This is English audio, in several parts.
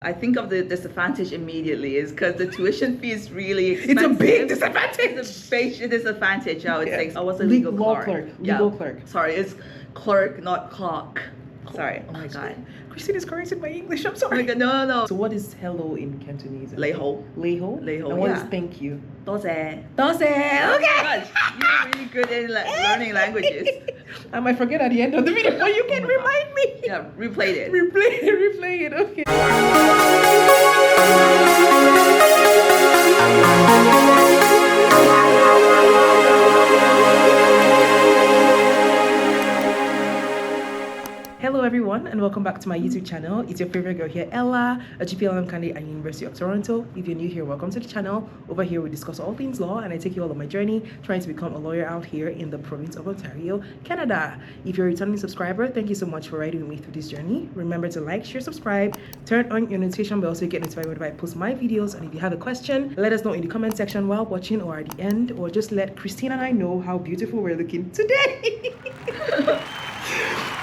I think of the disadvantage immediately is because the tuition fee is really expensive. It's a big disadvantage. It's a big disadvantage, I would say. I was a Legal legal clerk. Legal clerk. Sorry, it's clerk, not clock. Sorry. Oh my God. Christine is correcting my English. I'm Oh sorry. my God, no. So what is hello in Cantonese? Leiho. Leiho? Leiho, And what is yeah. thank you? 多謝. 多謝. Oh Okay. my gosh, you're really good in learning languages. I might forget at the end of the video, but you can remind me. Yeah, replayed it. Replay it. Okay. Hello everyone and welcome back to my YouTube channel. It's your favorite girl here, Ella, a GPLLM candidate at University of Toronto. If you're new here, welcome to the channel. Over here we discuss all things law and I take you all on my journey trying to become a lawyer out here in the province of Ontario, Canada. If you're a returning subscriber, thank you so much for riding with me through this journey. Remember to like, share, subscribe, turn on your notification bell so you get notified whenever I post my videos. And if you have a question, let us know in the comment section while watching or at the end, or just let Christine and I know how beautiful we're looking today.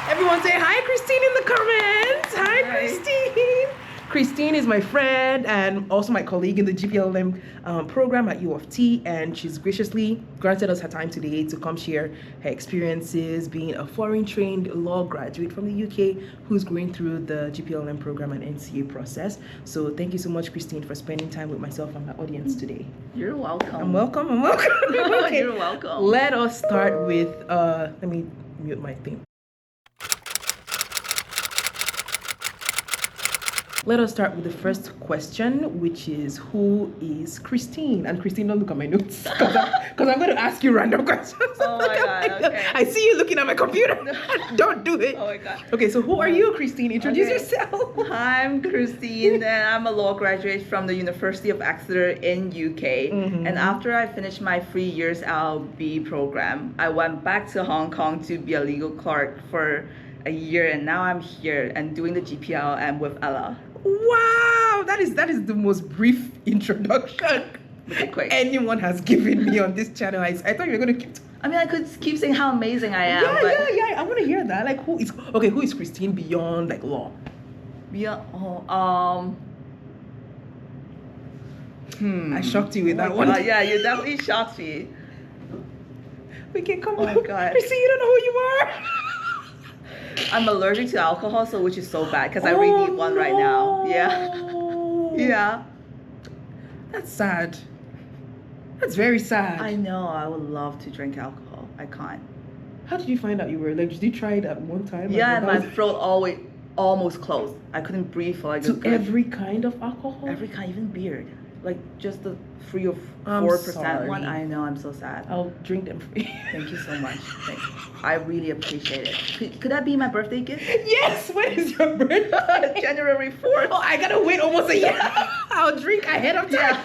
Everyone say hi, Christine, in the comments. Hi, Christine. Christine is my friend and also my colleague in the GPLLM program at UofT, and she's graciously granted us her time today to come share her experiences being a foreign-trained law graduate from the UK who's going through the GPLLM program and NCA process. So thank you so much, Christine, for spending time with myself and my audience today. You're welcome. I'm welcome. Okay. You're welcome. Let us start with, let me mute my thing. Let us start with the first question, which is, who is Christine? And Christine, don't look at my notes, because I'm going to ask you random questions. Oh my God, okay. I see you looking at my computer. Don't do it. Oh my God. Okay, so who are you, Christine? Introduce yourself. I'm Christine, and I'm a law graduate from the University of Exeter in UK. Mm-hmm. And after I finished my 3 years LLB program, I went back to Hong Kong to be a legal clerk for a year, and now I'm here and doing the GPLLM with Ella. Wow, that is the most brief introduction anyone has given me on this channel. I thought you were going to keep... I mean, I could keep saying how amazing I am. Yeah. I want to hear that. Like, who is Christine beyond like law? I shocked you with that one. Yeah, you definitely shocked me. We can come on. Oh my God. Christine, you don't know who you are. I'm allergic to alcohol, so which is so bad because I really need one right now. Yeah. That's sad. That's very sad. I know. I would love to drink alcohol. I can't. How did you find out you were allergic? Did you try it at one time? Yeah, and my throat almost closed. I couldn't breathe for like to every kind of alcohol? Every kind, even beer. Like just the 3 or 4% one. I know, I'm so sad. I'll drink them for you. Thank you so much. Thanks. I really appreciate it. Could that be my birthday gift? Yes. When is your birthday? January 4th. Oh, I gotta wait almost a year. I'll drink ahead of time. Yeah.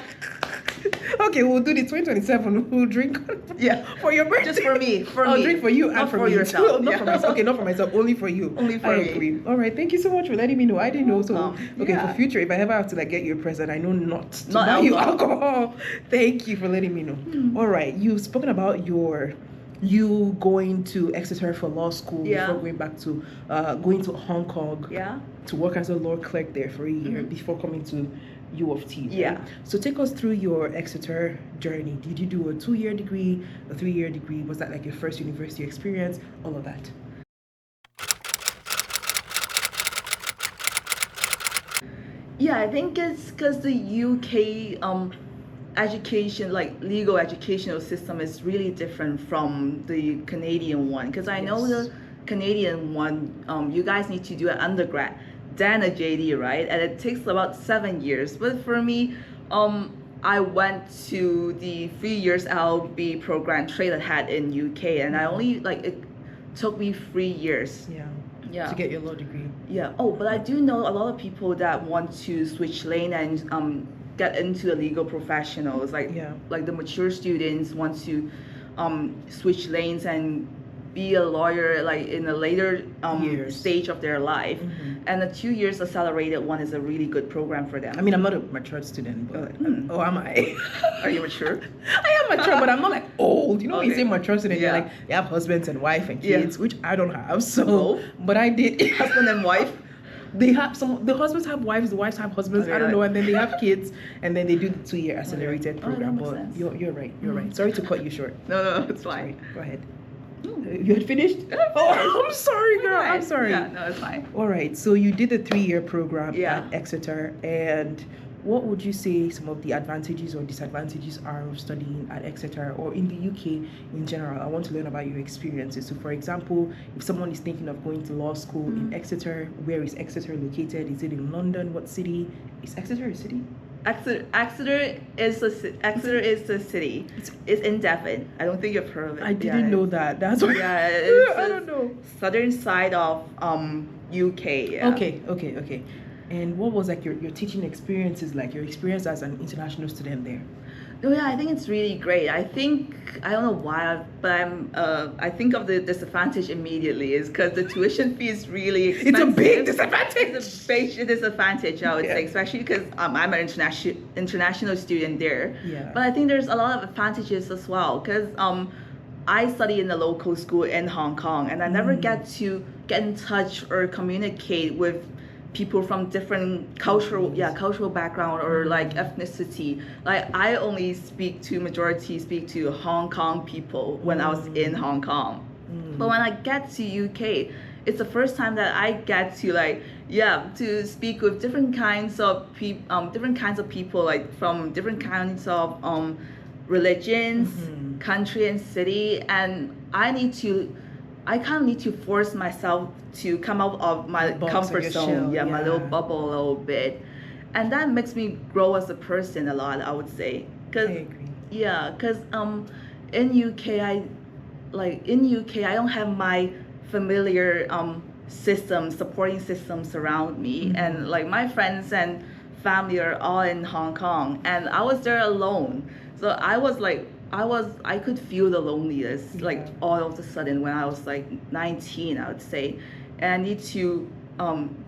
Okay, we'll do the 2027. We'll drink. Yeah, for your birthday. Just for me. I'll drink for you not and for me. yourself. Not yeah. for myself. Okay, not for myself. Only for you. Only for me. Agree. All right. Thank you so much for letting me know. I didn't know. So okay, yeah. For future, if I ever have to like get you a present, I know not to not buy alcohol. you alcohol. Thank you for letting me know. All right. You've spoken about you going to Exeter for law school before going back to going to Hong Kong to work as a law clerk there for a year before coming to UofT. Right? Yeah. So take us through your Exeter journey. Did you do a 2-year degree, a 3-year degree? Was that like your first university experience? All of that. Yeah, I think it's because the UK education, like legal educational system, is really different from the Canadian one. Because I know the Canadian one, you guys need to do an undergrad, then a JD, right? And it takes about 7 years. But for me, I went to the 3 years LLB program straight ahead in UK, and I only it took me 3 years. Yeah. To get your law degree. Yeah. Oh, but I do know a lot of people that want to switch lane and get into the legal professionals. Like the mature students want to switch lanes and be a lawyer like in a later stage of their life. And the 2 years accelerated one is a really good program for them. I mean, I'm not a matured student, but oh, am I? Are you mature? I am mature, but I'm not like old. You know, when you say mature student, you're like, you have husbands and wife and kids, which I don't have. So, but I did. Husband and wife? they have some. The husbands have wives, the wives have husbands. Oh, I don't yeah. know, and then they have kids, and then they do the 2-year accelerated that program. makes But sense. you're right. You're right. Sorry to cut you short. No, it's Sorry. fine. Go ahead. No. You had finished? Oh, I'm sorry, girl. I'm sorry. Yeah, no, it's fine. All right. So you did the 3-year program Yeah. at Exeter, and what would you say some of the advantages or disadvantages are of studying at Exeter or in the UK in general? I want to learn about your experiences. So, for example, if someone is thinking of going to law school in Exeter, where is Exeter located? Is it in London? What city? Is Exeter a city? Exeter is the city. It's in Devon. I don't think you've heard of it. I didn't know that. That's why. Yeah, it's I don't know. southern side of UK. Yeah. Okay. And what was like your teaching experiences like? Your experience as an international student there? Oh yeah, I think it's really great. I don't know why, but I think of the disadvantage immediately is because the tuition fee is really expensive. It's a big disadvantage. It's a big disadvantage, I would Yeah. say, especially because I'm an international student there. Yeah. But I think there's a lot of advantages as well because I study in a local school in Hong Kong, and I never get to get in touch or communicate with people from different cultural background or like ethnicity. Like I only speak to Hong Kong people when I was in Hong Kong. But when I get to UK, it's the first time that I get to to speak with different kinds of people like from different kinds of religions, country and city, and I kind of need to force myself to come out of my comfort zone, my little bubble a little bit, and that makes me grow as a person a lot, I would say. Because in UK I don't have my familiar supporting systems around me, and like my friends and family are all in Hong Kong, and I was there alone, so I could feel the loneliness like all of a sudden when I was like 19, I would say, and I need to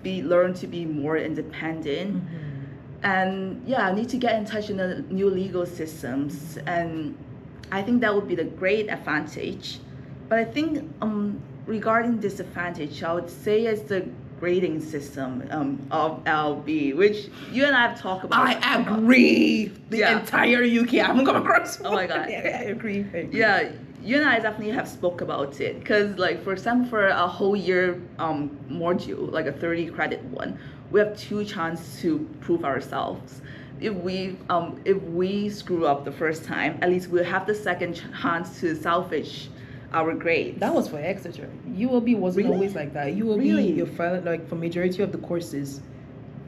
learn to be more independent, and I need to get in touch with the new legal systems, and I think that would be the great advantage. But I think regarding disadvantage, I would say it's the grading system of LB, which you and I have talked about. I agree. The entire UK, I haven't come across one. Oh my god. I agree. Yeah, you and I definitely have spoke about it. Because like, for example, for a whole year module, like a 30 credit one, we have 2 chances to prove ourselves. If we screw up the first time, at least we'll have the second chance to salvage our grades. That was for Exeter. UOB wasn't always like that. UOB, your final, like for majority of the courses,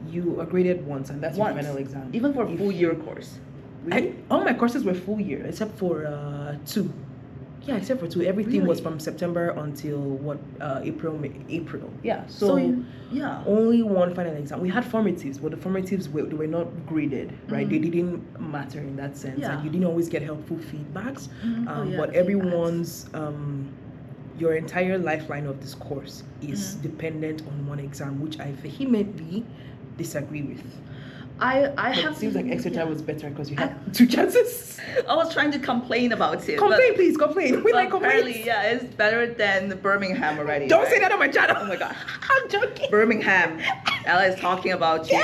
you are graded once, and that's your final exam. Even for a full year course. Really? All my courses were full year, except for 2. Yeah, except for 2. Everything was from September until April. Yeah. So only one final exam. We had formatives, but the formatives they were not graded, right? They didn't matter in that sense, and you didn't always get helpful feedbacks. But everyone's your entire lifeline of this course is dependent on one exam, which I vehemently disagree with. It seems like Exeter was better because you had 2 chances. I was trying to complain about it. Please complain. We like complaints. Apparently, it's better than Birmingham already. Don't say that on my channel. Oh my god. I'm joking. Birmingham. Ella is talking about you.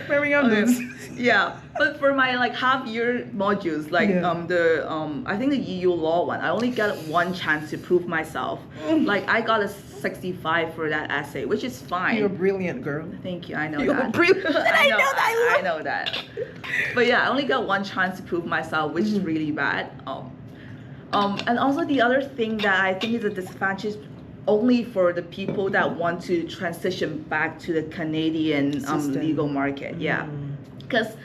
Birmingham is. Yeah, but for my like half-year modules, like I think the EU law one, I only got 1 chance to prove myself. Like I got a 65 for that essay, which is fine. You're brilliant, girl. Thank you. I know You're that. Brilliant. I know that. But I only got 1 chance to prove myself, which is really bad. And also the other thing that I think is a disadvantage only for the people that want to transition back to the Canadian legal market. Because,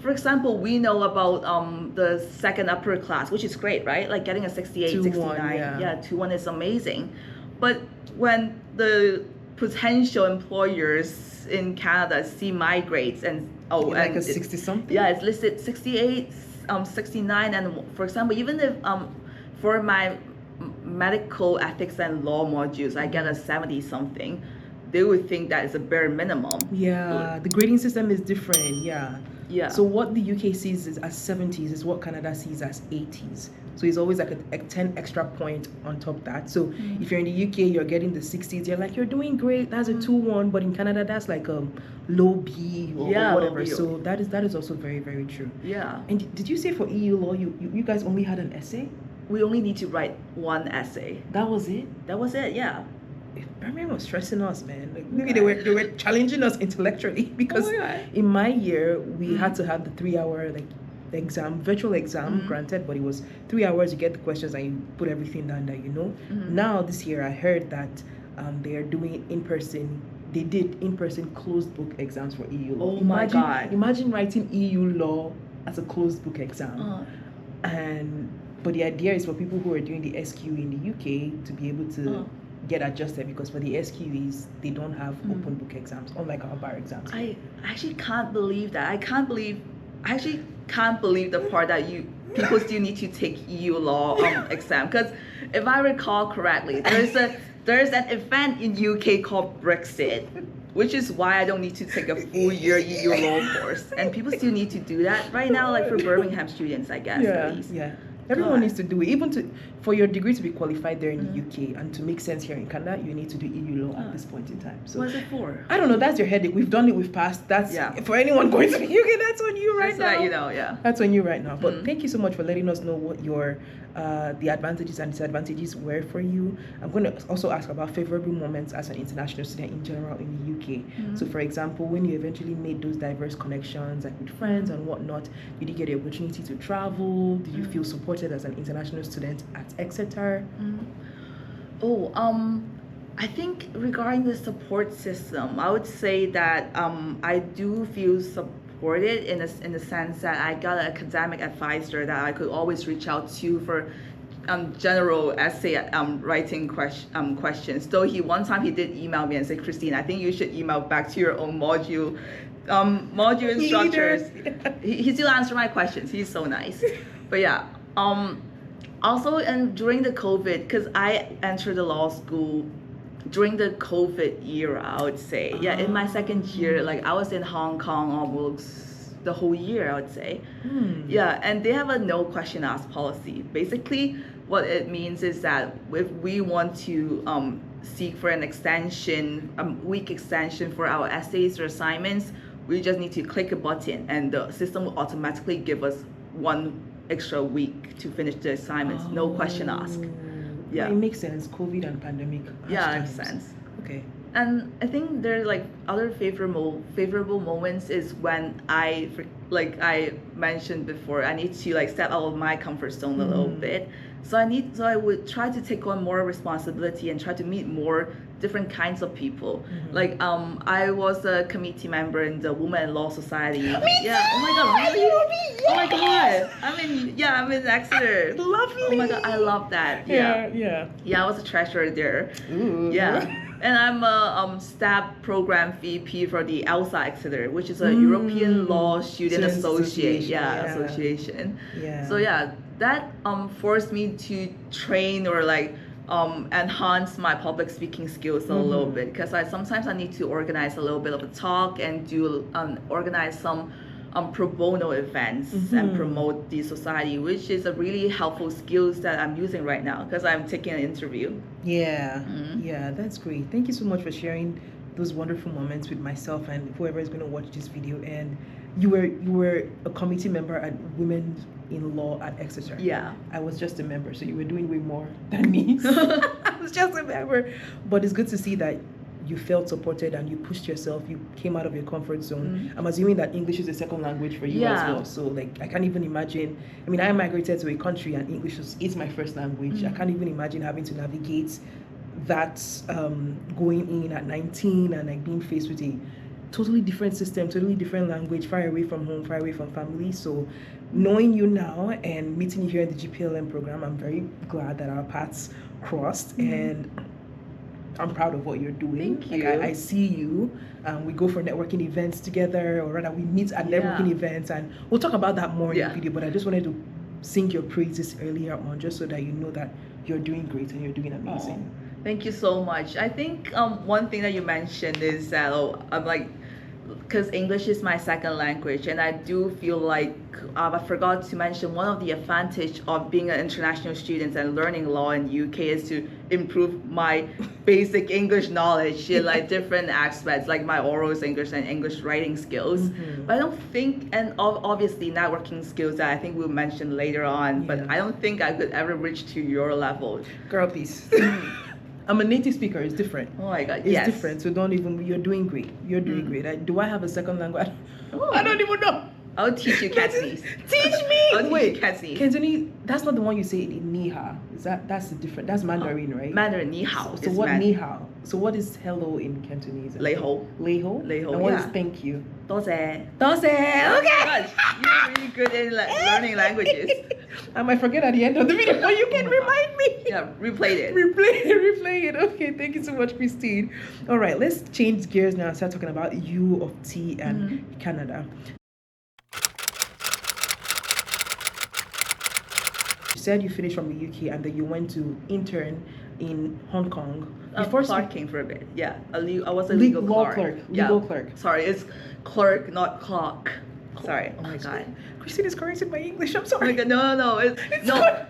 for example, we know about the second upper class, which is great, right? Like getting a 68, 69. 2-1 is amazing. But when the potential employers in Canada see my grades and like a 60 something? Yeah, it's listed 68, 69, and for example, even if for my medical ethics and law modules, I get a 70 something, they would think that is a bare minimum. Yeah, the grading system is different. Yeah. So what the UK sees is as 70s is what Canada sees as 80s. So it's always like a 10 extra point on top of that. So if you're in the UK, you're getting the 60s, you're like, you're doing great, that's a 2-1, but in Canada, that's like a low B or whatever. Low B. So that is also very, very true. Yeah. And did you say for EU law, you guys only had an essay? We only need to write one essay. That was it? That was it, yeah. Birmingham was stressing us, man. Like, maybe they were challenging us intellectually because in my year we had to have the 3-hour like exam, virtual exam, granted, but it was 3 hours. You get the questions and you put everything down that you know. Now this year I heard that they are doing in-person. They did in-person closed book exams for EU law. Oh my God! Imagine writing EU law as a closed book exam, but the idea is for people who are doing the SQ in the UK to be able to get adjusted, because for the SQEs they don't have open book exams, unlike our bar exams. I actually can't believe that. I actually can't believe the part that people still need to take EU law exam, because if I recall correctly, there's an event in UK called Brexit, which is why I don't need to take a full year EU law course, and people still need to do that right now, like for Birmingham students, I guess. At least. Yeah. Everyone needs to do it. Even for your degree to be qualified there in the UK and to make sense here in Canada, you need to do EU law at this point in time. So what's it for? I don't know. That's your headache. We've done it. We've passed. That's for anyone going to the UK. That's on you right now. That's on you right now. But thank you so much for letting us know what your the advantages and disadvantages were for you. I'm going to also ask about favorable moments as an international student in general in the UK. So for example, when you eventually made those diverse connections like with friends and whatnot, did you get the opportunity to travel? Did you feel supported as an international student at Exeter? I think regarding the support system, I would say that I do feel supported in the sense that I got an academic advisor that I could always reach out to for general essay writing questions. Though one time he did email me and say, Christine, I think you should email back to your own module instructors. He still answered my questions. He's so nice. But yeah. Also, and during the COVID, because I entered the law school during the COVID era, I would say. Yeah, in my second year, like I was in Hong Kong almost the whole year, I would say. Yeah, and they have a no question asked policy. Basically, what it means is that if we want to seek for an extension, a week extension for our essays or assignments, we just need to click a button and the system will automatically give us 1 extra week to finish the assignments, no question asked. Yeah, it makes sense. COVID and pandemic. Yeah, it makes sense. Okay. And I think there's like other favorable moments is when I mentioned before, I need to like step out of my comfort zone a little bit. So I would try to take on more responsibility and try to meet more different kinds of people. Like I was a committee member in the Women in Law Society. Me too! Oh my god, really? Oh my god. I'm in Exeter. Lovely. Oh my god, I love that. Yeah, I was a treasurer there. Ooh. Yeah. And I'm a staff program VP for the ELSA Exeter, which is a European Law Student Association. Association. Yeah. So yeah, that forced me to train or like enhance my public speaking skills a little bit, because sometimes I need to organize a little bit of a talk and do organize some pro bono events and promote the society, which is a really helpful skills that I'm using right now because I'm taking an interview. Yeah, that's great. Thank you so much for sharing those wonderful moments with myself and whoever is going to watch this video. And you were a committee member at Women in Law at Exeter. Yeah, I was just a member, so you were doing way more than me. I was just a member, but it's good to see that you felt supported and you pushed yourself, you came out of your comfort zone. I'm assuming that English is a second language for you as well. So like, I can't even imagine, I mean, I migrated to a country and English is my first language. I can't even imagine having to navigate that going in at 19 and like being faced with a totally different system, totally different language, far away from home, far away from family. So knowing you now and meeting you here in the GPLLM program, I'm very glad that our paths crossed, and I'm proud of what you're doing. Thank you. Like I see you. We go for networking events together, or rather we meet at networking events, and we'll talk about that more in the video, but I just wanted to sing your praises earlier on just so that you know that you're doing great and you're doing amazing. Thank you so much. I think one thing that you mentioned is that I'm like because English is my second language, and I do feel like I forgot to mention one of the advantage of being an international student and learning law in UK is to improve my basic English knowledge in like different aspects, like my oral English and English writing skills. But I don't think, and obviously networking skills that I think we'll mention later on. But I don't think I could ever reach to your level. Girl, please. I'm a native speaker. It's different. Oh my God, it's different. So don't even. You're doing great. You're doing great. Do I have a second language? I don't even know. I'll teach you Cantonese. Teach me. I'll teach you Cantonese. Cantonese. That's not the one you say in ni hao. That's a different. That's Mandarin, right? Mandarin ni hao. So what ni hao? So what is hello in Cantonese? Lei ho. Lei ho. Lei ho. And what is thank you? 多謝. 多謝. Okay. Gosh, you're really good in learning languages. I might forget at the end of the video, but you can remind me. Yeah, replay it. Replay it. Okay, thank you so much, Christine. All right, let's change gears now and start talking about U of T and Canada. You said you finished from the UK and then you went to intern in Hong Kong. Before clerking for a bit. Yeah, I was a legal clerk. Legal clerk. Sorry, it's clerk, not clock. Sorry. Oh my God. Christine is correcting my English. I'm sorry. Oh my God.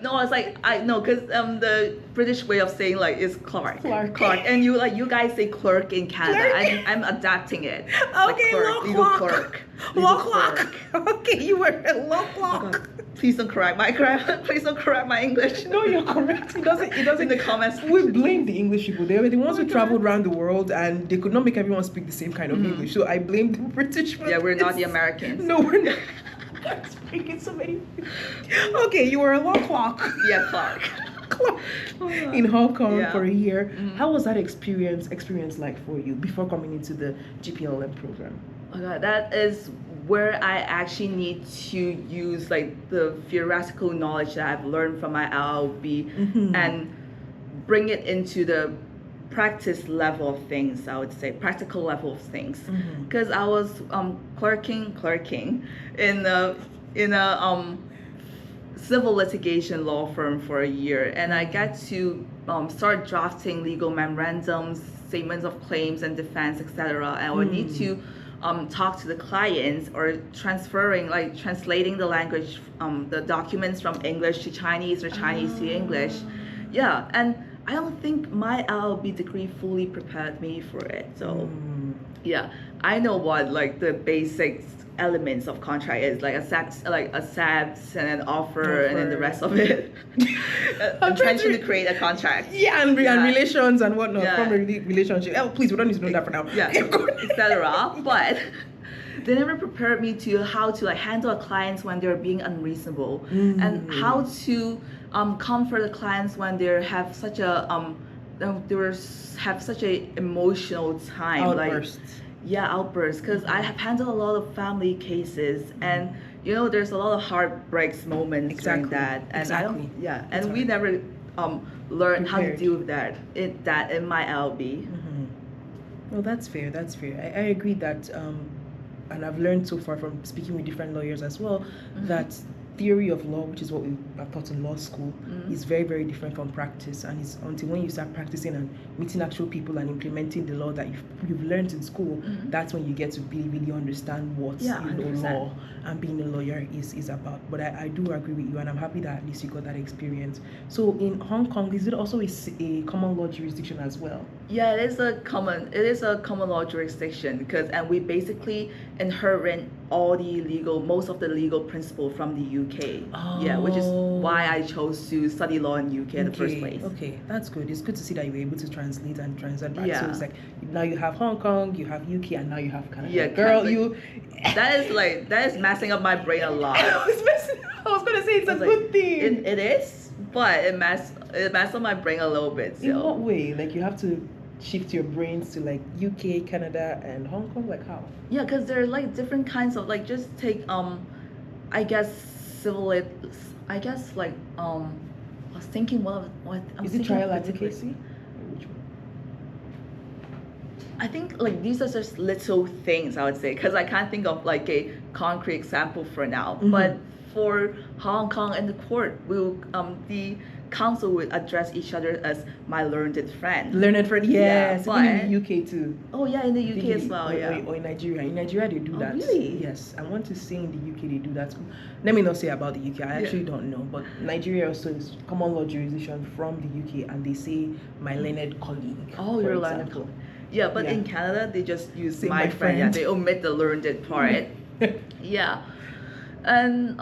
No. It's like because the British way of saying like is Clark. And you guys say clerk in Canada. I'm adapting it. Okay, like legal clerk. Law clock. Okay, you were a law clock. Please don't correct my English. No, you're correct. It doesn't. In the comments. We blame the English people. They were the ones who traveled around the world and they could not make everyone speak the same kind of English. So I blame the British. Yeah, we're not the Americans. No, we're not. I'm speaking so many. Okay, you were a law clerk. Yeah, Clark. In Hong Kong for a year. How was that experience like for you before coming into the GPLLM program? Oh God, that is where I actually need to use like the theoretical knowledge that I've learned from my LLB and bring it into the practice level of things. I would say practical level of things, because I was clerking in a civil litigation law firm for a year, and I got to start drafting legal memorandums, statements of claims and defense, etc. And I would need to talk to the clients or translating the language, the documents from English to Chinese or Chinese to English. Yeah, and I don't think my LLB degree fully prepared me for it. So yeah, I know what like the basic elements of contract is, like a SABS and an offer and then the rest of it. Intention to create a contract. And relations and whatnot from a relationship. Oh, please, we don't need to know that for now. Yeah, etc. But they never prepared me to how to like handle clients when they're being unreasonable and how to comfort the clients when they have such a emotional time. Outbursts. Outbursts, because I have handled a lot of family cases and there's a lot of heartbreaks moments during that, and we never learned how to deal with that in my LB. Well, that's fair. I agree that and I've learned so far from speaking with different lawyers as well that theory of law, which is what we are taught in law school, is very, very different from practice. And it's until when you start practicing and meeting actual people and implementing the law that you've learned in school, that's when you get to really, really understand what law and being a lawyer is about. But I do agree with you, and I'm happy that at least you got that experience. So in Hong Kong, is it also a common law jurisdiction as well? Yeah, it is a common law jurisdiction, and we basically inherit most of the legal principle from the UK. Yeah, which is why I chose to study law in UK in the first place. Okay, that's good. It's good to see that you were able to translate and translate back. So it's like now you have Hong Kong, you have UK, and now you have Canada. Yeah, girl, that is messing up my brain a lot. I was gonna say it's a good thing. It is, but it messed up my brain a little bit. So. In what way? Like you have to shift your brains to like UK, Canada, and Hong Kong? Like how? Yeah, because there are like different kinds of like just take I guess civil. I guess like I was thinking what is it trial advocacy? I think like these are just little things I would say, because I can't think of like a concrete example for now. But for Hong Kong and the court, the counsel would address each other as my learned friend. Learned friend, yes. Yeah, Even in the UK too. Oh yeah, in the I think UK as well. or in Nigeria. In Nigeria, they do Oh, that. really? Yes, I want to say in the UK they do that. Let me not say about the UK. I actually don't know, but Nigeria also is common law jurisdiction from the UK, and they say my learned colleague. Oh, for your example. learned colleague. Yeah, but in Canada they just use Say my my friend. Yeah, friend. they omit the learned part. Yeah, and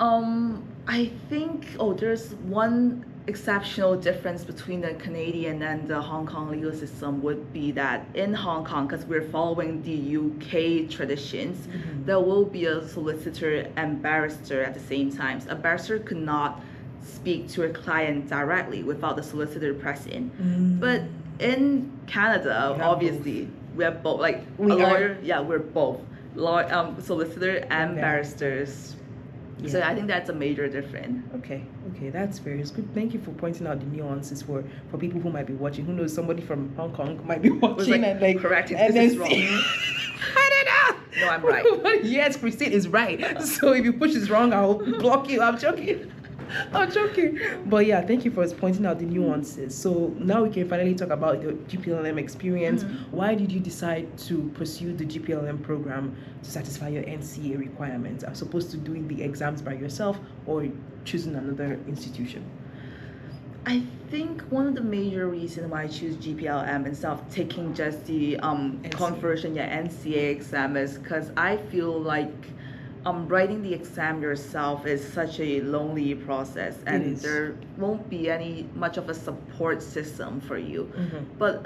I think there's one exceptional difference between the Canadian and the Hong Kong legal system would be that in Hong Kong, because we're following the UK traditions, there will be a solicitor and barrister at the same time. A barrister could not speak to a client directly without the solicitor present. But in Canada, obviously, we have both. Like We a are- lawyer, yeah, we're both solicitor and barristers. So I think that's a major difference. Okay, that's very good. Thank you for pointing out the nuances for people who might be watching. Who knows, somebody from Hong Kong might be watching and like correct it. and This is then wrong. I don't know. No, I'm right. Yes, Christine is right. So if you push is wrong, I'll block you. I'm joking. But yeah, thank you for pointing out the nuances. So now we can finally talk about the GPLLM experience. Why did you decide to pursue the GPLLM program to satisfy your NCA requirements, as opposed to doing the exams by yourself or choosing another institution? I think one of the major reasons why I choose GPLM instead of taking just the conversion NCA exam is because I feel like writing the exam yourself is such a lonely process, and there won't be much of a support system for you. But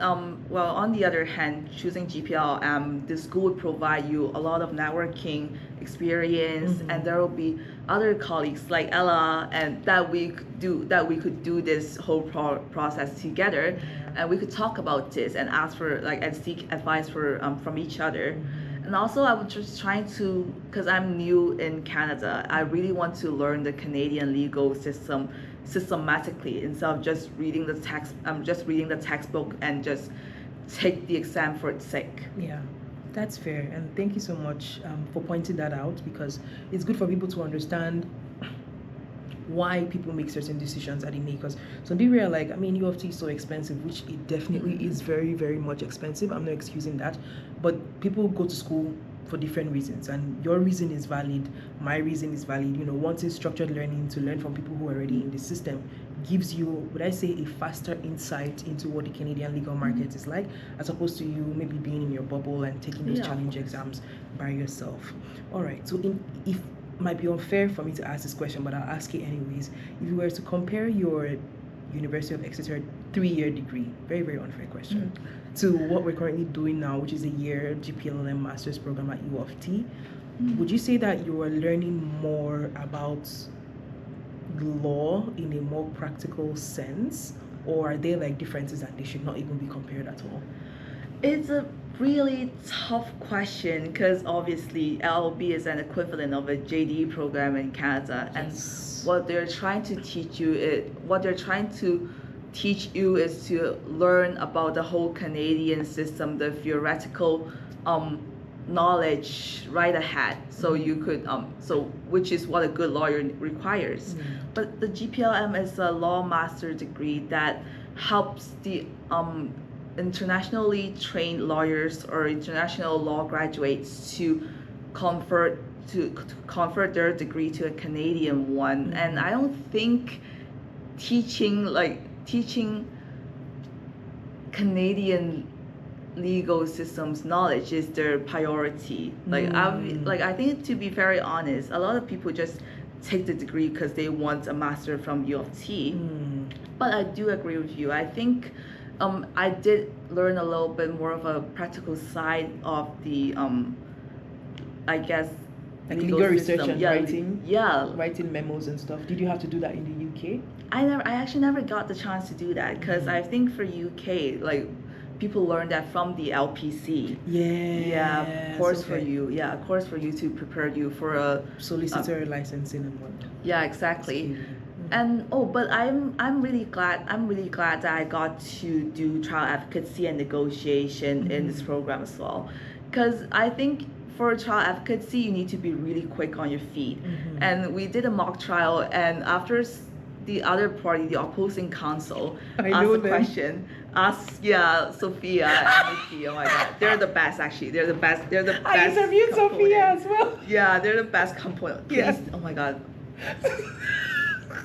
well, on the other hand, choosing GPLM, the school would provide you a lot of networking experience, and there will be other colleagues like Ella, and that we could do this whole process together, and we could talk about this and ask for and seek advice from each other. And also, I was just trying to, because I'm new in Canada, I really want to learn the Canadian legal system systematically instead of just reading the text. Just reading the textbook and just take the exam for its sake. Yeah, that's fair, and thank you so much for pointing that out, because it's good for people to understand why people make certain decisions that they make. Because some people are like, U of T is so expensive, which it definitely is very, very much expensive. I'm not excusing that, but people go to school for different reasons, and your reason is valid, my reason is valid. Wanting structured learning to learn from people who are already in the system gives you, would I say, a faster insight into what the Canadian legal market is like, as opposed to you maybe being in your bubble and taking those challenge exams by yourself. All right, so if might be unfair for me to ask this question, but I'll ask it anyways. If you were to compare your University of Exeter 3-year degree, very, very unfair question, to what we're currently doing now, which is a year GPLLM master's program at UofT, would you say that you are learning more about law in a more practical sense, or are there differences that they should not even be compared at all? It's a really tough question, because obviously LLB is an equivalent of a JD program in Canada, and what they're trying to teach you is to learn about the whole Canadian system, the theoretical knowledge right ahead, so you could which is what a good lawyer requires. But the GPLM is a law master degree that helps the internationally trained lawyers or international law graduates to convert their degree to a Canadian one. And I don't think teaching Canadian legal systems knowledge is their priority. I think, to be very honest, a lot of people just take the degree because they want a master from U of T. But I do agree with you. I think I did learn a little bit more of a practical side of the I guess legal research and writing. Yeah, writing memos and stuff. Did you have to do that in the UK? I actually never got the chance to do that, because I think for UK, people learn that from the LPC. Yeah. Course for you. Yeah, a course for you to prepare you for a solicitor licensing and whatnot. Yeah, exactly. And but I'm really glad that I got to do trial advocacy and negotiation in this program as well, because I think for trial advocacy you need to be really quick on your feet. And we did a mock trial, and after the other party, the opposing counsel, I ask know the them. question. Ask Sophia and Nikki. Oh my God, they're the best. Actually, they're the best. They're the best. I interviewed Sophia component. as well. Yeah, they're the best component. Please. Yeah. Oh my God.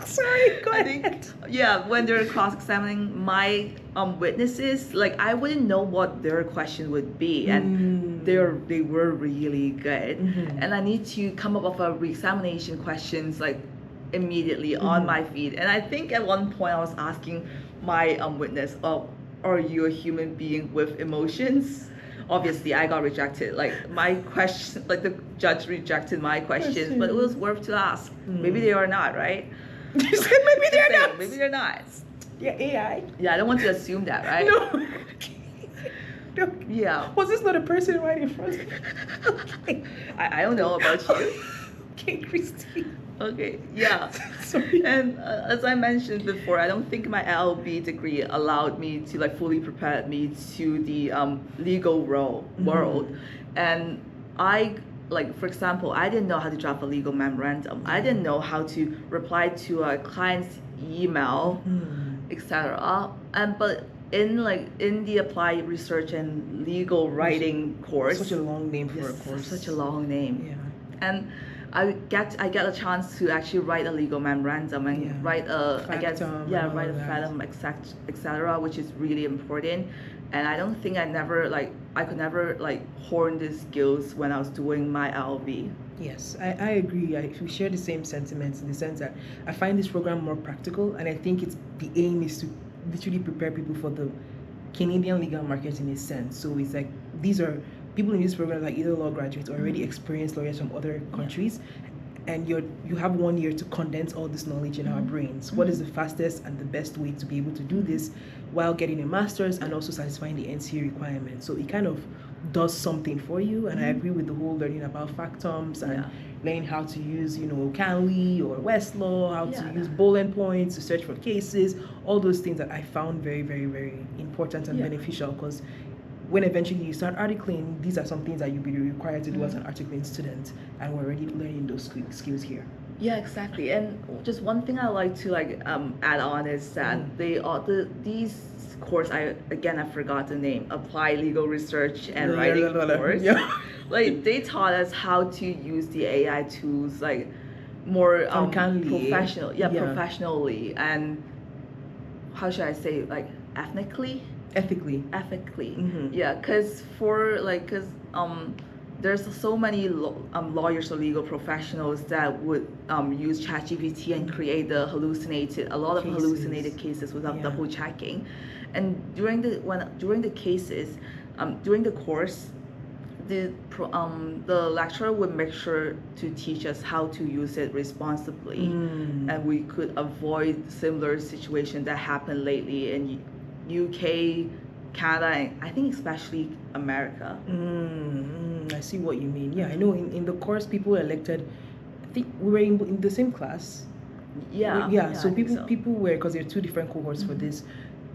Sorry, go I ahead. think yeah, when they're cross-examining my witnesses, like I wouldn't know what their question would be, and they were really good, and I need to come up with a re-examination questions like immediately on my feed. And I think at one point I was asking my witness, "Oh, are you a human being with emotions?" Obviously, I got rejected. Like my question, like the judge rejected my questions, but it was worth to ask. Maybe they are not, right? You said maybe they're Just saying, not. maybe they're not. Yeah, AI. Yeah, I don't want to assume that, right? No. No. Yeah. Was this not a person right in front of me? Okay. I don't know about you. Okay, Christy. Okay, yeah. Sorry. And as I mentioned before, I don't think my LLB degree allowed me to like fully prepare me to the legal world. And I, like for example, I didn't know how to draft a legal memorandum. I didn't know how to reply to a client's email, etc. And but in the applied research and legal writing course, Such a long name for a it's course. such a long name. Yeah. And I get a chance to actually write a legal memorandum and write a Factum and all write a of that. fathom, etc., which is really important. And I don't think I could never like hone these skills when I was doing my LLB. Yes, I agree. We share the same sentiments in the sense that I find this program more practical, and I think the aim is to literally prepare people for the Canadian legal market in a sense. So it's like these are people in this program like either law graduates or already experienced lawyers from other countries, and you have 1 year to condense all this knowledge in our brains. What is the fastest and the best way to be able to do this while getting a master's and also satisfying the NCA requirements? So it kind of does something for you, and I agree with the whole learning about factums and learning how to use, Canley or Westlaw, how to use bullet points to search for cases, all those things that I found very, very, very important and beneficial, because when eventually you start articling, these are some things that you'll be required to do as an articling student, and we're already learning those skills here. Yeah, exactly. And just one thing I like to add on is that these course I forgot the name, Applied Legal Research and Writing course. Like they taught us how to use the AI tools like more professional, professionally, and how should I say, like ethically. Yeah, because there's so many lawyers or legal professionals that would use ChatGPT and create a lot of hallucinated cases without double checking. And during the course, the lecturer would make sure to teach us how to use it responsibly, and we could avoid similar situations that happened lately in UK, Canada, and I think especially America. I see what you mean. Yeah, I know in the course people were elected. I think we were in the same class. So people were, because there are two different cohorts for this.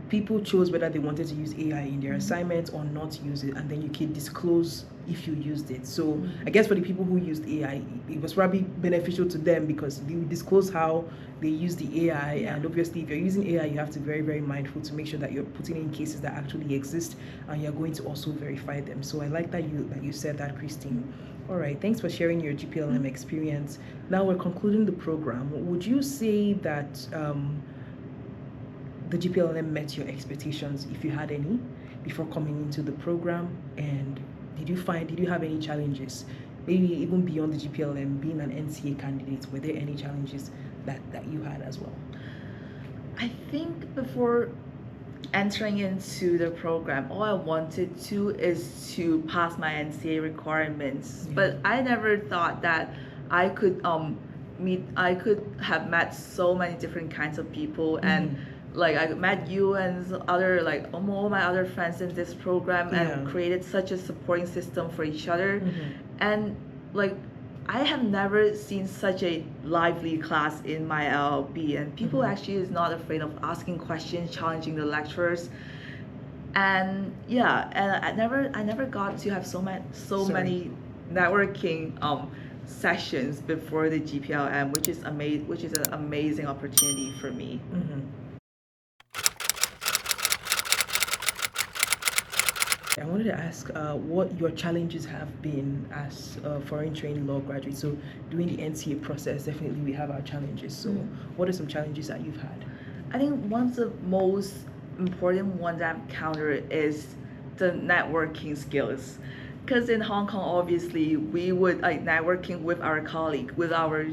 People chose whether they wanted to use AI in their assignments or not use it, and then you can disclose if you used it. So I guess for the people who used AI, it was probably beneficial to them because they would disclose how they use the AI. And obviously, if you're using AI, you have to be very, very mindful to make sure that you're putting in cases that actually exist, and you're going to also verify them. So I like that you said that, Christine. All right, thanks for sharing your GPLLM experience. Now we're concluding the program. Would you say that the GPLLM met your expectations, if you had any, before coming into the program? And did you have any challenges, maybe even beyond the GPLLM, being an NCA candidate? Were there any challenges that you had as well? I think before entering into the program, all I wanted to is to pass my NCA requirements, but I never thought that I could have met so many different kinds of people, and like I met you and other all my other friends in this program, and created such a supporting system for each other. And like I have never seen such a lively class in my LLB, and people actually is not afraid of asking questions, challenging the lecturers. And I never got to have so many networking sessions before the GPLM, which is an amazing opportunity for me. Mm-hmm. I wanted to ask what your challenges have been as a foreign trained law graduate. So doing the NCA process, definitely we have our challenges. So what are some challenges that you've had? I think one of the most important ones I've encountered is the networking skills. Because in Hong Kong, obviously, we would like networking with our colleague, with our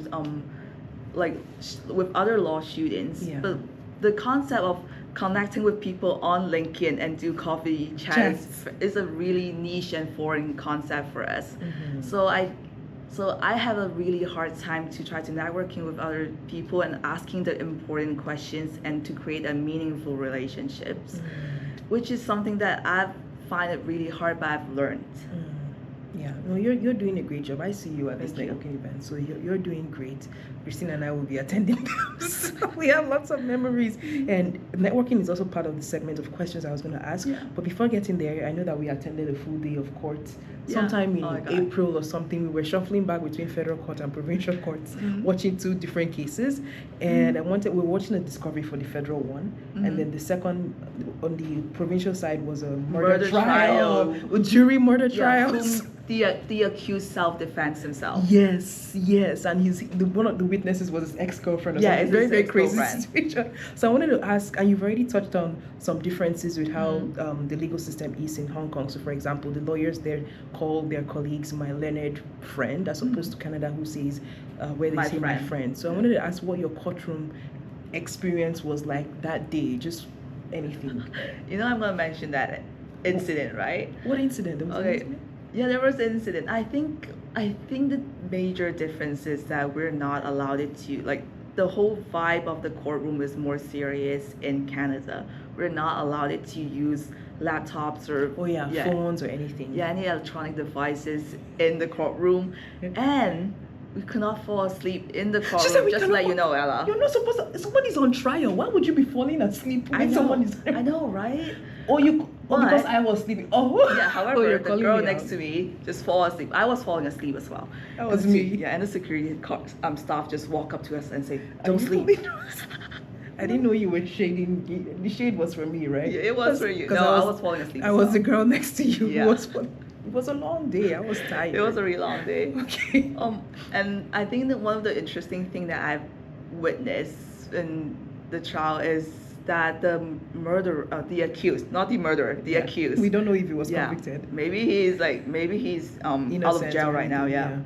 with other law students. Yeah. But the concept of connecting with people on LinkedIn and do coffee chats is a really niche and foreign concept for us. Mm-hmm. So I have a really hard time to try to networking with other people and asking the important questions and to create a meaningful relationships, which is something that I find it really hard, but I've learned. Yeah, no, you're doing a great job. I see you at this Thank you. networking event, so you're doing great. Christina and I will be attending them. So we have lots of memories, and networking is also part of the segment of questions I was going to ask. Yeah. But before getting there, I know that we attended a full day of court. Yeah. Sometime in Oh my God. April or something, we were shuffling back between federal court and provincial courts, watching two different cases. And we were watching a discovery for the federal one, and then the second on the provincial side was a murder trial, a jury murder trial. Whom the accused self-defense himself. Yes, and one of the witnesses was his ex-girlfriend. Or something. It's Very, his very crazy ex-girlfriend. situation. So I wanted to ask, and you've already touched on some differences with how the legal system is in Hong Kong. So, for example, the lawyers there call their colleagues "my learned friend," as opposed to Canada, who says where they say "my friend." So I wanted to ask what your courtroom experience was like that day. Just anything. You know, I'm gonna mention that incident, right? What incident? There was an Okay. incident? Yeah, there was an incident. I think the major difference is that we're not allowed to like the whole vibe of the courtroom is more serious in Canada. We're not allowed to use laptops or phones or anything. Yeah, any electronic devices in the courtroom, and we could not fall asleep in the courtroom. Just to let you know, Ella. You're not supposed to. Somebody's on trial. Why would you be falling asleep when someone is? I know, right? Because I was sleeping. Oh. Yeah. However, the girl me next to me just fall asleep. I was falling asleep as well. That was me. Yeah, and the security staff just walk up to us and say, "Don't sleep." I didn't know you were shading. The shade was for me, right? Yeah, it was for you. No, I was falling asleep. I was the girl next to you Yeah. who was falling. It was a long day. I was tired. It was a really long day. Okay. And I think that one of the interesting thing that I've witnessed in the trial is that the murderer, the accused, not the murderer, the accused. We don't know if he was convicted. Maybe he's out of jail right now. Yeah.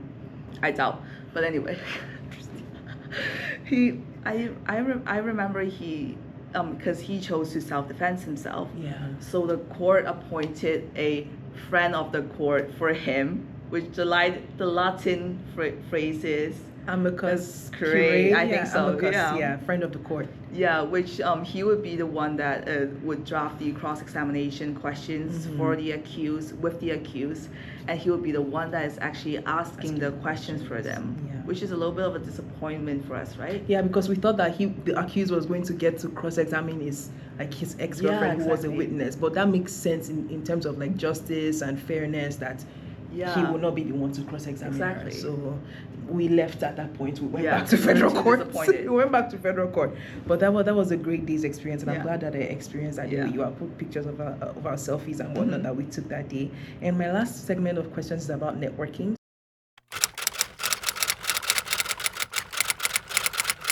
I doubt. But anyway, I remember he because he chose to self-defense himself. Yeah. So the court appointed a friend of the court for him, which the Latin phrase is amicus curiae. I think so. Amicus, friend of the court. Yeah, which he would be the one that would draft the cross-examination questions for the accused, with the accused, and he would be the one that is actually asking the questions for them, which is a little bit of a disappointment for us, right? Yeah, because we thought that the accused was going to get to cross-examine his ex-girlfriend who was a witness, but that makes sense in terms of like justice and fairness that he will not be the one to cross-examine her. So we left at that point. We went back to federal court. We went back to federal court. But that was a great day's experience, and I'm glad that I experienced that day with you. I put pictures of our selfies and whatnot that we took that day. And my last segment of questions is about networking.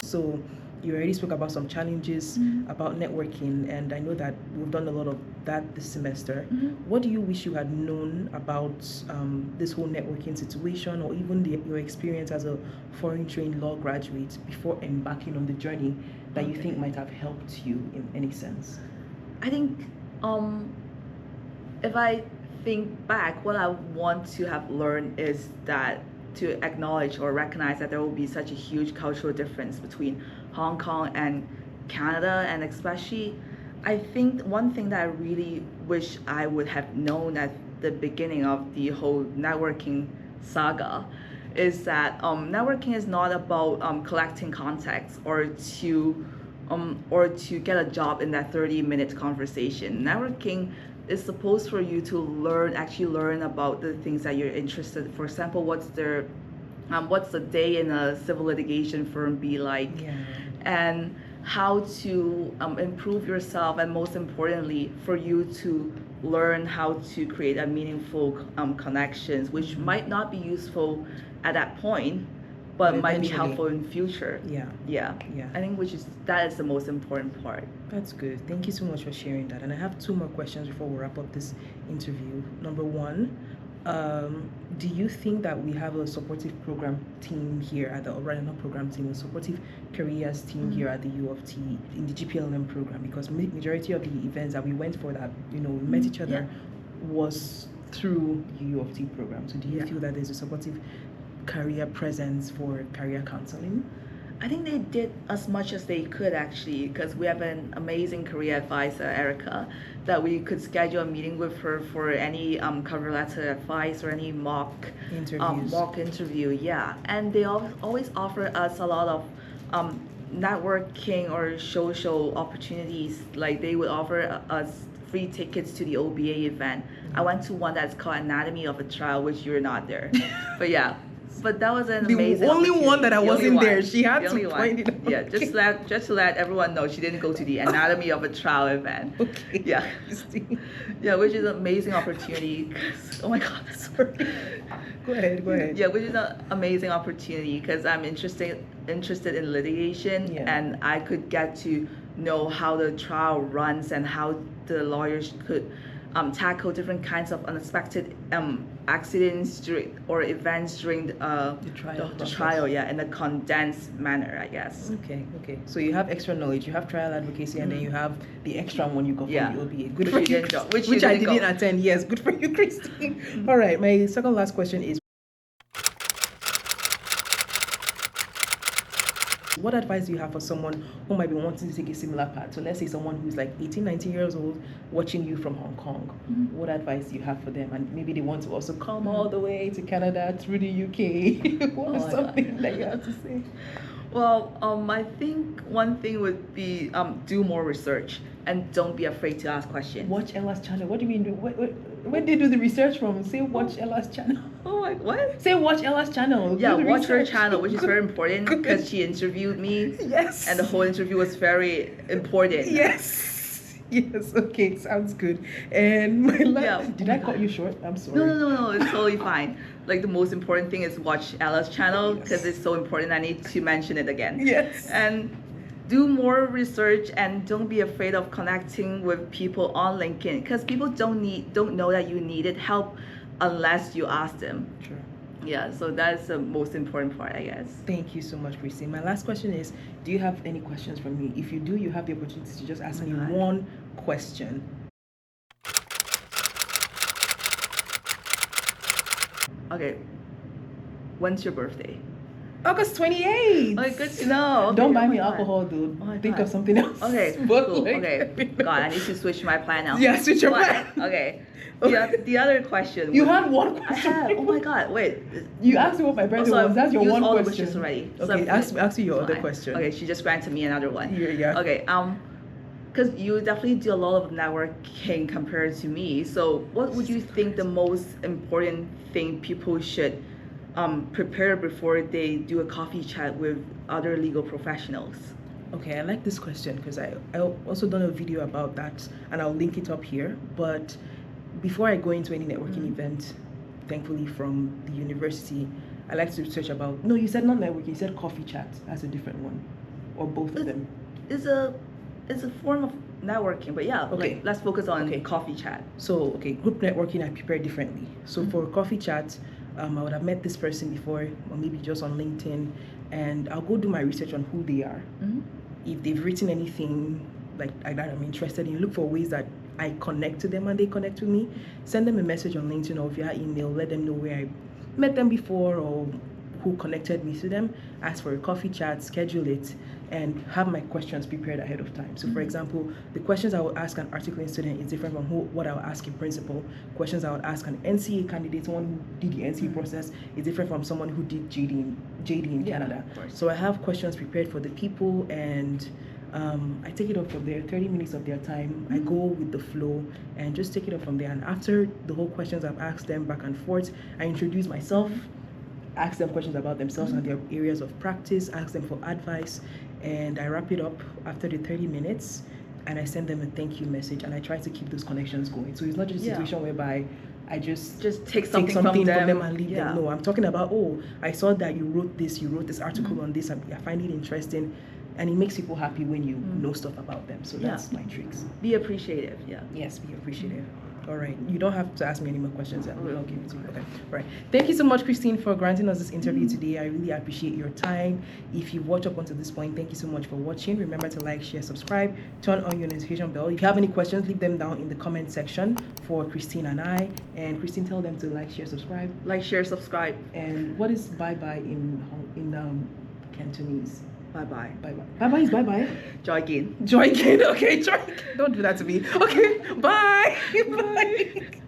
So you already spoke about some challenges about networking, and I know that we've done a lot of that this semester. What do you wish you had known about this whole networking situation, or even your experience as a foreign trained law graduate before embarking on the journey that you think might have helped you in any sense? I think if I think back, what I want to have learned is that to acknowledge or recognize that there will be such a huge cultural difference between Hong Kong and Canada, and especially I think one thing that I really wish I would have known at the beginning of the whole networking saga is that networking is not about collecting contacts or to get a job in that 30-minute conversation. Networking is supposed for you to learn about the things that you're interested in. For example, what's their what's the day in a civil litigation firm be like, and how to improve yourself, and most importantly, for you to learn how to create a meaningful connections, which might not be useful at that point, but might be helpful in future. Yeah. I think that is the most important part. That's good. Thank you so much for sharing that. And I have 2 more questions before we wrap up this interview. Number 1, do you think that we have a supportive program team here at the, or rather not program team, a supportive careers team here at the U of T in the GPLLM program? Because majority of the events that we went for, that we met each other, was through the U of T program. So do you feel that there's a supportive career presence for career counseling? I think they did as much as they could, actually, because we have an amazing career advisor, Erica, that we could schedule a meeting with her for any cover letter advice or any mock interview. Yeah, and they always offer us a lot of networking or social opportunities. Like, they would offer us free tickets to the OBA event. I went to one that's called Anatomy of a Trial, which you're not there. But yeah. But that was an amazing only one that I wasn't there. She had to point it out. Yeah, just to let everyone know, she didn't go to the Anatomy of a Trial event. Okay. Yeah. Yeah, which is an amazing opportunity. Oh my God, sorry. Go ahead. Yeah, which is an amazing opportunity because I'm interested in litigation, and I could get to know how the trial runs and how the lawyers could tackle different kinds of unexpected accidents or events during the trial, in a condensed manner, I guess. Okay. So you have extra knowledge, you have trial advocacy, and then you have the extra one you got from the OBA. Good for you. Which I didn't attend. Yes, good for you, Christine. All right, my second last question is, what advice do you have for someone who might be wanting to take a similar path? So let's say someone who's like 18, 19 years old watching you from Hong Kong. What advice do you have for them? And maybe they want to also come all the way to Canada through the UK. What is something that you have to say? Well, I think one thing would be do more research and don't be afraid to ask questions. Watch Ella's channel. What do you mean? Where did you do the research from? Say watch Ella's channel. Oh my, what? Say watch Ella's channel. Yeah, watch her channel, which is very important because she interviewed me. Yes. And the whole interview was very important. Yes. Okay, sounds good. And my last, did I cut you short? I'm sorry. No, it's totally fine. Like, the most important thing is watch Ella's channel because it's so important. I need to mention it again. Yes. And do more research and don't be afraid of connecting with people on LinkedIn because people don't know that you needed help unless you ask them. Sure. Yeah, so that's the most important part, I guess. Thank you so much, Christine. My last question is, do you have any questions for me? If you do, you have the opportunity to just ask me one question. Okay, when's your birthday? August 28th. Okay, good to know. Okay, don't buy me alcohol, dude. Think of something else. Okay, cool. Okay, God, I need to switch my plan now. Yeah, switch your plan. Okay. The other question. You had one question. I had. Oh my God! Wait. You asked me what my birthday was. That's your one all question. The wishes already. Okay, ask me your other question. Okay, she just granted me another one. Yeah. Okay. Because you definitely do a lot of networking compared to me. So, what would you think the most important thing people should prepare before they do a coffee chat with other legal professionals? Okay, I like this question because I also done a video about that, and I'll link it up here. But before I go into any networking event, thankfully from the university, I like to research about. No, you said not networking. You said coffee chat. That's a different one, or both of them. It's a form of networking, but yeah. Okay, let's focus on coffee chat. So group networking I prepare differently. So for coffee chat, I would have met this person before, or maybe just on LinkedIn, and I'll go do my research on who they are. If they've written anything like that I'm interested in, look for ways that I connect to them and they connect with me. Send them a message on LinkedIn or via email. Let them know where I met them before or who connected me to them. Ask for a coffee chat, schedule it, and have my questions prepared ahead of time. So for example, the questions I would ask an articling student is different from what I would ask a principal. Questions I would ask an NCA candidate, someone who did the NCA process, is different from someone who did JD in Canada. So I have questions prepared for the people, and I take it up from there, 30 minutes of their time. I go with the flow and just take it up from there. And after the whole questions I've asked them back and forth, I introduce myself, ask them questions about themselves and their areas of practice, ask them for advice, and I wrap it up after the 30 minutes and I send them a thank you message, and I try to keep those connections going. So it's not just a situation whereby I just take something from them and leave them. No, I'm talking about, oh, I saw that you wrote this article on this, I find it interesting, and it makes people happy when you know stuff about them. So that's my tricks. Be appreciative. Yes, be appreciative. All right, you don't have to ask me any more questions. I'll give it to you. Okay. All right. Thank you so much, Christine, for granting us this interview today. I really appreciate your time. If you watch up until this point, thank you so much for watching. Remember to like, share, subscribe, turn on your notification bell. If you have any questions, leave them down in the comment section for Christine and I. And Christine, tell them to like, share, subscribe. Like, share, subscribe. And what is bye-bye in Cantonese? Bye-bye. Bye-bye. Bye-bye is bye-bye. Joy again. Joy again. Okay, joy. Don't do that to me. Okay, bye. Bye.